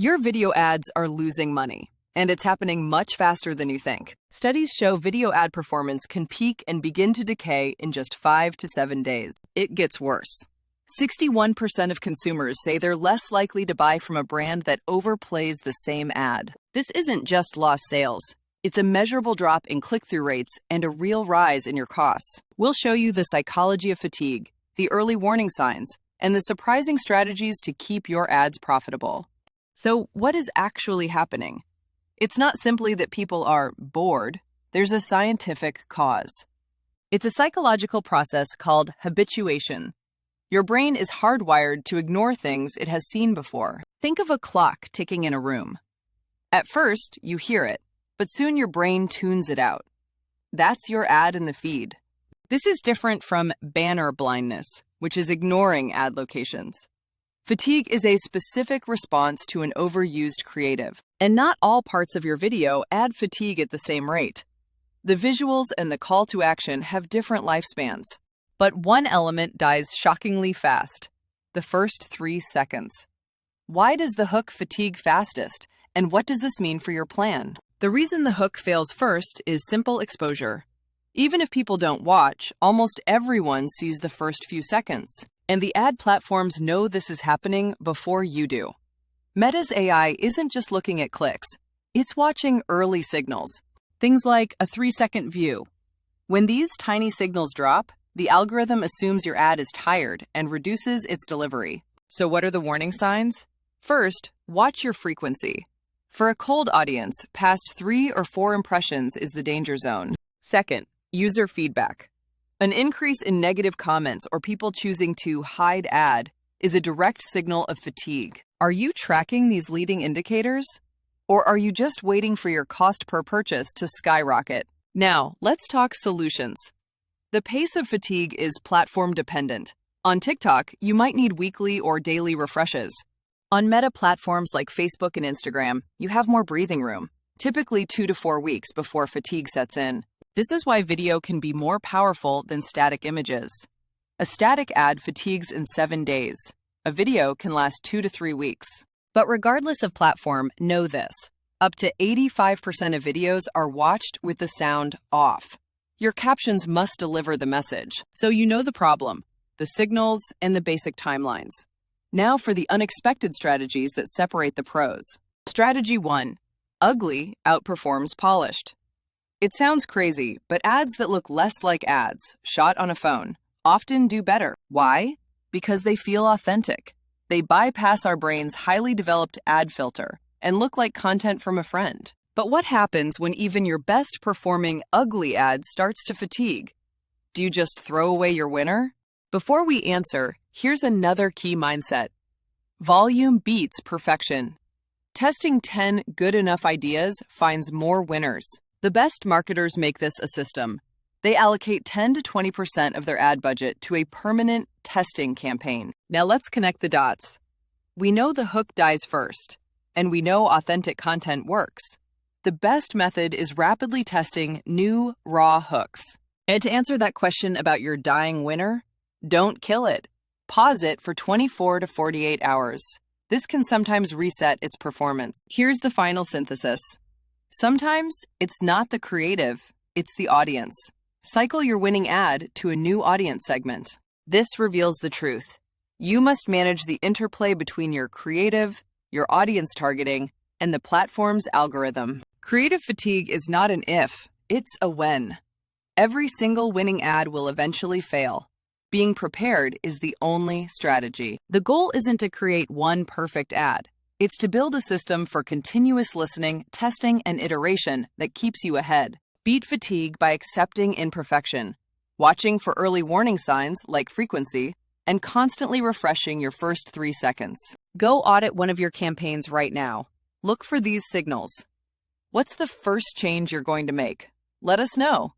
Your video ads are losing money, and it's happening much faster than you think. Studies show video ad performance can peak and begin to decay in just 5 to 7 days. It gets worse. 61% of consumers say they're less likely to buy from a brand that overplays the same ad. This isn't just lost sales. It's a measurable drop in click-through rates and a real rise in your costs. We'll show you the psychology of fatigue, the early warning signs, and the surprising strategies to keep your ads profitable. So, what is actually happening? It's not simply that people are bored. There's a scientific cause. It's a psychological process called habituation. Your brain is hardwired to ignore things it has seen before. Think of a clock ticking in a room. At first, you hear it, but soon your brain tunes it out. That's your ad in the feed. This is different from banner blindness, which is ignoring ad locations. Fatigue is a specific response to an overused creative, and not all parts of your video add fatigue at the same rate. The visuals and the call to action have different lifespans, but one element dies shockingly fast: the first 3 seconds. Why does the hook fatigue fastest, and what does this mean for your plan? The reason the hook fails first is simple exposure. Even if people don't watch, almost everyone sees the first few seconds. And the ad platforms know this is happening before you do. Meta's AI isn't just looking at clicks. It's watching early signals, things like a 3-second view. When these tiny signals drop, the algorithm assumes your ad is tired and reduces its delivery. So what are the warning signs? First, watch your frequency. For a cold audience, past 3 or 4 impressions is the danger zone. Second, user feedback. An increase in negative comments or people choosing to hide ad is a direct signal of fatigue. Are you tracking these leading indicators? Or are you just waiting for your cost per purchase to skyrocket? Now, let's talk solutions. The pace of fatigue is platform dependent. On TikTok, you might need weekly or daily refreshes. On Meta platforms like Facebook and Instagram, you have more breathing room, typically 2 to 4 weeks before fatigue sets in. This is why video can be more powerful than static images. A static ad fatigues in 7 days. A video can last 2 to 3 weeks. But regardless of platform, know this: up to 85% of videos are watched with the sound off. Your captions must deliver the message, so you know the problem, the signals, and the basic timelines. Now for the unexpected strategies that separate the pros. Strategy 1. Ugly outperforms polished. It sounds crazy, but ads that look less like ads, shot on a phone, often do better. Why? Because they feel authentic. They bypass our brain's highly developed ad filter and look like content from a friend. But what happens when even your best performing ugly ad starts to fatigue? Do you just throw away your winner? Before we answer, here's another key mindset. Volume beats perfection. Testing 10 good enough ideas finds more winners. The best marketers make this a system. They allocate 10 to 20% of their ad budget to a permanent testing campaign. Now let's connect the dots. We know the hook dies first, and we know authentic content works. The best method is rapidly testing new, raw hooks. And to answer that question about your dying winner, don't kill it. Pause it for 24 to 48 hours. This can sometimes reset its performance. Here's the final synthesis. Sometimes it's not the creative, it's the audience. Cycle your winning ad to a new audience segment. This reveals the truth. You must manage the interplay between your creative, your audience targeting, and the platform's algorithm. Creative fatigue is not an if, it's a when. Every single winning ad will eventually fail. Being prepared is the only strategy. The goal isn't to create one perfect ad. It's to build a system for continuous listening, testing, and iteration that keeps you ahead. Beat fatigue by accepting imperfection, watching for early warning signs like frequency, and constantly refreshing your first 3 seconds. Go audit one of your campaigns right now. Look for these signals. What's the first change you're going to make? Let us know.